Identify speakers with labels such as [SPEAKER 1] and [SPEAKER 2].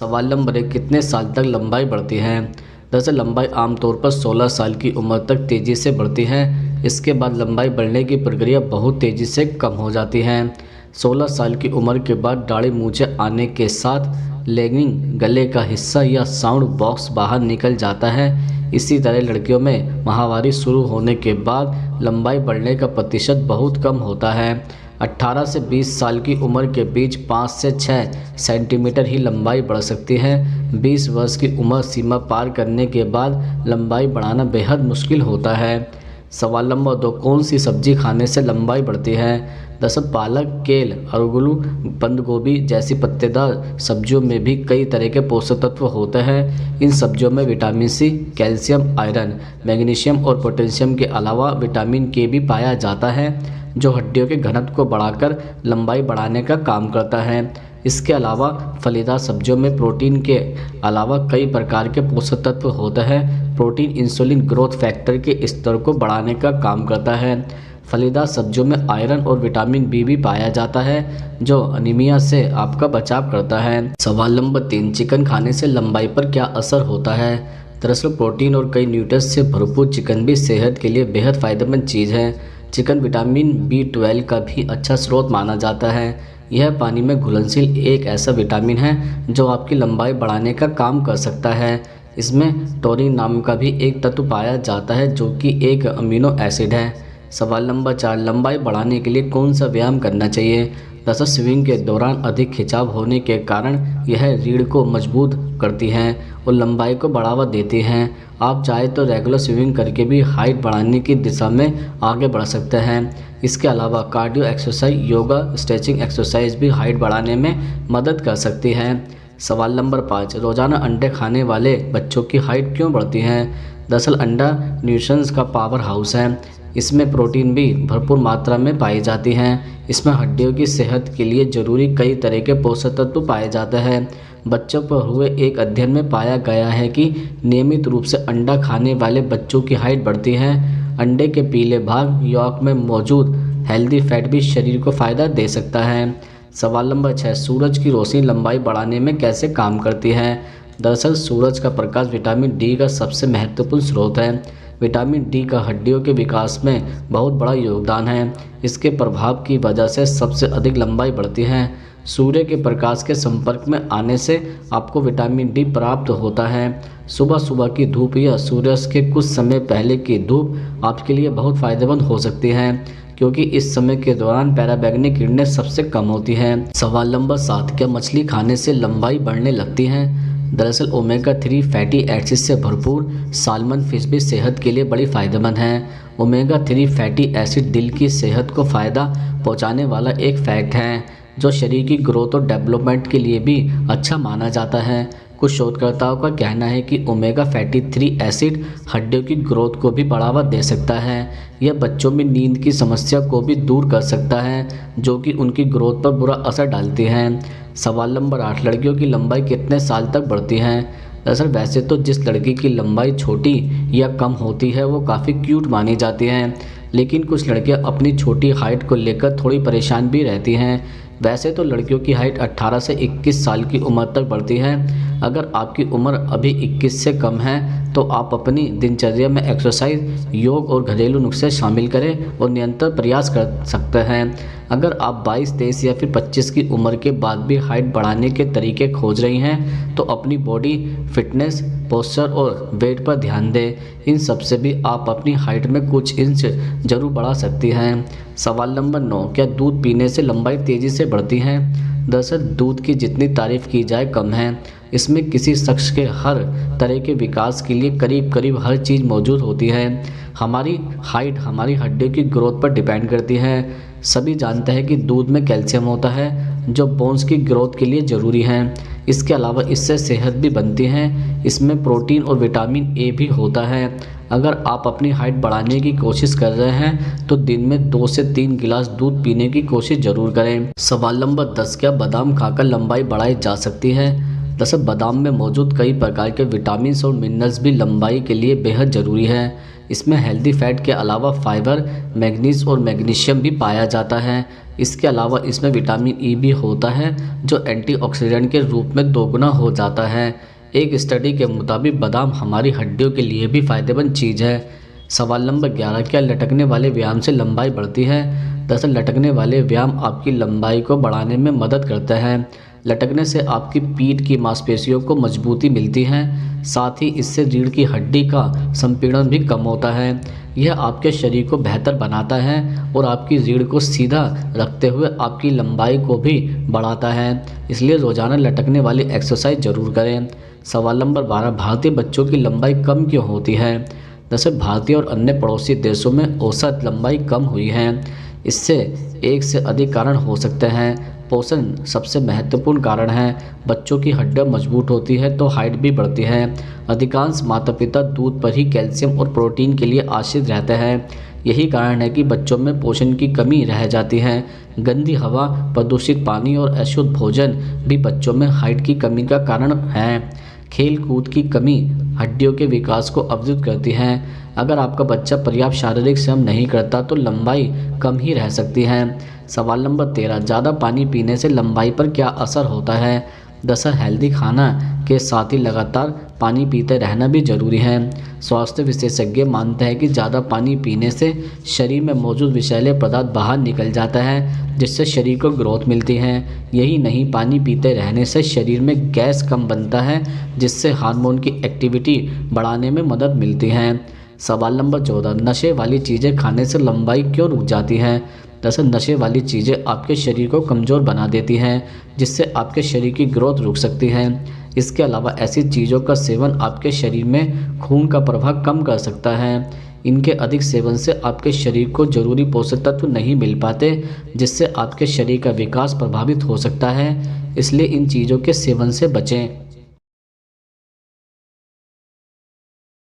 [SPEAKER 1] सवाल नंबर 1, कितने साल तक लंबाई बढ़ती है। दरअसल लंबाई आमतौर पर 16 साल की उम्र तक तेज़ी से बढ़ती है। इसके बाद लंबाई बढ़ने की प्रक्रिया बहुत तेज़ी से कम हो जाती है। 16 साल की उम्र के बाद दाढ़ी मूंछें आने के साथ लेगिंग गले का हिस्सा या साउंड बॉक्स बाहर निकल जाता है। इसी तरह लड़कियों में माहवारी शुरू होने के बाद लंबाई बढ़ने का प्रतिशत बहुत कम होता है। 18 से 20 साल की उम्र के बीच 5 से 6 सेंटीमीटर ही लंबाई बढ़ सकती है। 20 वर्ष की उम्र सीमा पार करने के बाद लंबाई बढ़ाना बेहद मुश्किल होता है। सवाल नंबर 2, कौन सी सब्जी खाने से लंबाई बढ़ती है। दरअसल पालक, केल, अरगुलू, बंद गोभी जैसी पत्तेदार सब्जियों में भी कई तरह के पोषक तत्व होते हैं। इन सब्जियों में vitamin C, calcium, iron, magnesium और पोटेशियम के अलावा विटामिन के भी पाया जाता है, जो हड्डियों के घनत्व को बढ़ाकर लंबाई बढ़ाने का काम करता है। इसके अलावा फलीदार सब्जियों में प्रोटीन के अलावा कई प्रकार के पोषक तत्व होते हैं। प्रोटीन इंसुलिन ग्रोथ फैक्टर के स्तर को बढ़ाने का काम करता है। फलीदार सब्जियों में आयरन और विटामिन बी भी पाया जाता है, जो अनीमिया से आपका बचाव करता है। सवाल नंबर 3, चिकन खाने से लंबाई पर क्या असर होता है। दरअसल प्रोटीन और कई न्यूट्रिएंट्स से भरपूर चिकन भी सेहत के लिए बेहद फायदेमंद चीज़ है। चिकन विटामिन B12 का भी अच्छा स्रोत माना जाता है। यह पानी में घुलनशील एक ऐसा विटामिन है जो आपकी लंबाई बढ़ाने का काम कर सकता है। इसमें टोरिन नाम का भी एक तत्व पाया जाता है, जो कि एक अमीनो एसिड है। सवाल नंबर 4, लंबाई बढ़ाने के लिए कौन सा व्यायाम करना चाहिए। दरअसल स्विंग के दौरान अधिक खिंचाव होने के कारण यह रीढ़ को मजबूत करती हैं और लंबाई को बढ़ावा देती हैं। आप चाहे तो रेगुलर स्विंग करके भी हाइट बढ़ाने की दिशा में आगे बढ़ सकते हैं। इसके अलावा cardio exercise, yoga, stretching exercise भी हाइट बढ़ाने में मदद कर सकती है। सवाल नंबर 5, रोज़ाना अंडे खाने वाले बच्चों की हाइट क्यों बढ़ती है। दरअसल अंडा न्यूट्रिशंस का पावर हाउस है। इसमें प्रोटीन भी भरपूर मात्रा में पाई जाती हैं। इसमें हड्डियों की सेहत के लिए जरूरी कई तरह के पोषक तत्व पाए जाते हैं। बच्चों पर हुए एक अध्ययन में पाया गया है कि नियमित रूप से अंडा खाने वाले बच्चों की हाइट बढ़ती है। अंडे के पीले भाग यॉर्क में मौजूद हेल्दी फैट भी शरीर को फ़ायदा दे सकता है। सवाल नंबर 6, सूरज की रोशनी लंबाई बढ़ाने में कैसे काम करती है। दरअसल सूरज का प्रकाश विटामिन डी का सबसे महत्वपूर्ण स्रोत है। विटामिन डी का हड्डियों के विकास में बहुत बड़ा योगदान है। इसके प्रभाव की वजह से सबसे अधिक लंबाई बढ़ती है। सूर्य के प्रकाश के संपर्क में आने से आपको विटामिन डी प्राप्त होता है। सुबह सुबह की धूप या सूर्यास्त के कुछ समय पहले की धूप आपके लिए बहुत फ़ायदेमंद हो सकती है, क्योंकि इस समय के दौरान पराबैंगनी किरणें सबसे कम होती हैं। सवाल नंबर 7, क्या मछली खाने से लंबाई बढ़ने लगती है। दरअसल ओमेगा 3 फैटी एसिड से भरपूर साल्मन फिश भी सेहत के लिए बड़ी फ़ायदेमंद है। ओमेगा 3 फैटी एसिड दिल की सेहत को फ़ायदा पहुंचाने वाला एक फैट है, जो शरीर की ग्रोथ और डेवलपमेंट के लिए भी अच्छा माना जाता है। कुछ शोधकर्ताओं का कहना है कि ओमेगा फैटी 3 एसिड हड्डियों की ग्रोथ को भी बढ़ावा दे सकता है। यह बच्चों में नींद की समस्या को भी दूर कर सकता है, जो कि उनकी ग्रोथ पर बुरा असर डालती है। सवाल नंबर 8, लड़कियों की लंबाई कितने साल तक बढ़ती है। दरअसल वैसे तो जिस लड़की की लंबाई छोटी या कम होती है वो काफ़ी क्यूट मानी जाती हैं, लेकिन कुछ लड़कियां अपनी छोटी हाइट को लेकर थोड़ी परेशान भी रहती हैं। वैसे तो लड़कियों की हाइट 18 से 21 साल की उम्र तक बढ़ती है। अगर आपकी उम्र अभी 21 से कम है तो आप अपनी दिनचर्या में एक्सरसाइज, योग और घरेलू नुस्खे शामिल करें और निरंतर प्रयास कर सकते हैं। अगर आप 22, 23 या फिर 25 की उम्र के बाद भी हाइट बढ़ाने के तरीके खोज रही हैं तो अपनी बॉडी फिटनेस, पोस्चर और वेट पर ध्यान दें। इन सब से भी आप अपनी हाइट में कुछ इंच जरूर बढ़ा सकती हैं। सवाल नंबर 9, क्या दूध पीने से लंबाई तेज़ी से बढ़ती है। दरअसल दूध की जितनी तारीफ़ की जाए कम है। इसमें किसी शख्स के हर तरह के विकास के लिए करीब करीब हर चीज़ मौजूद होती है। हमारी हाइट हमारी हड्डियों की ग्रोथ पर डिपेंड करती है। सभी जानते हैं कि दूध में कैल्शियम होता है, जो बोन्स की ग्रोथ के लिए ज़रूरी है। इसके अलावा इससे सेहत भी बनती है। इसमें प्रोटीन और विटामिन ए भी होता है। अगर आप अपनी हाइट बढ़ाने की कोशिश कर रहे हैं तो दिन में 2 से 3 गिलास दूध पीने की कोशिश ज़रूर करें। सवाल नंबर 10, क्या बादाम खाकर लंबाई बढ़ाई जा सकती है। दरअसल बादाम में मौजूद कई प्रकार के विटामिन और मिनरल्स भी लंबाई के लिए बेहद ज़रूरी है। इसमें हेल्दी फैट के अलावा फाइबर, मैग्नीज और मैग्नीशियम भी पाया जाता है। इसके अलावा इसमें विटामिन ई भी होता है जो एंटीऑक्सीडेंट के रूप में दोगुना हो जाता है। एक स्टडी के मुताबिक बादाम हमारी हड्डियों के लिए भी फायदेमंद चीज़ है। सवाल नंबर 11, क्या लटकने वाले व्यायाम से लंबाई बढ़ती है? दरअसल लटकने वाले व्यायाम आपकी लंबाई को बढ़ाने में मदद करते हैं। लटकने से आपकी पीठ की मांसपेशियों को मजबूती मिलती है, साथ ही इससे रीढ़ की हड्डी का संपीड़न भी कम होता है। यह आपके शरीर को बेहतर बनाता है और आपकी रीढ़ को सीधा रखते हुए आपकी लंबाई को भी बढ़ाता है। इसलिए रोज़ाना लटकने वाली एक्सरसाइज ज़रूर करें। सवाल नंबर 12, भारतीय बच्चों की लंबाई कम क्यों होती है? दरअसल भारतीय और अन्य पड़ोसी देशों में औसत लंबाई कम हुई है। इससे एक से अधिक कारण हो सकते हैं। पोषण सबसे महत्वपूर्ण कारण है। बच्चों की हड्डियां मजबूत होती है तो हाइट भी बढ़ती है। अधिकांश माता पिता दूध पर ही कैल्शियम और प्रोटीन के लिए आश्रित रहते हैं। यही कारण है कि बच्चों में पोषण की कमी रह जाती है। गंदी हवा, प्रदूषित पानी और अशुद्ध भोजन भी बच्चों में हाइट की कमी का कारण है। खेल कूद की कमी हड्डियों के विकास को अवरुद्ध करती है। अगर आपका बच्चा पर्याप्त शारीरिक श्रम नहीं करता तो लंबाई कम ही रह सकती है। सवाल नंबर 13, ज़्यादा पानी पीने से लंबाई पर क्या असर होता है? दरअसल हेल्दी खाना के साथ ही लगातार पानी पीते रहना भी ज़रूरी है। स्वास्थ्य विशेषज्ञ मानते हैं कि ज़्यादा पानी पीने से शरीर में मौजूद विषैले पदार्थ बाहर निकल जाता है, जिससे शरीर को ग्रोथ मिलती है। यही नहीं, पानी पीते रहने से शरीर में गैस कम बनता है, जिससे हार्मोन की एक्टिविटी बढ़ाने में मदद मिलती है। सवाल नंबर 14, नशे वाली चीज़ें खाने से लंबाई क्यों रुक जाती है? दरअसल नशे वाली चीज़ें आपके शरीर को कमज़ोर बना देती हैं, जिससे आपके शरीर की ग्रोथ रुक सकती है। इसके अलावा ऐसी चीज़ों का सेवन आपके शरीर में खून का प्रवाह कम कर सकता है। इनके अधिक सेवन से आपके शरीर को जरूरी पोषक तत्व नहीं मिल पाते, जिससे आपके शरीर का विकास प्रभावित हो सकता है। इसलिए इन चीज़ों के सेवन से बचें।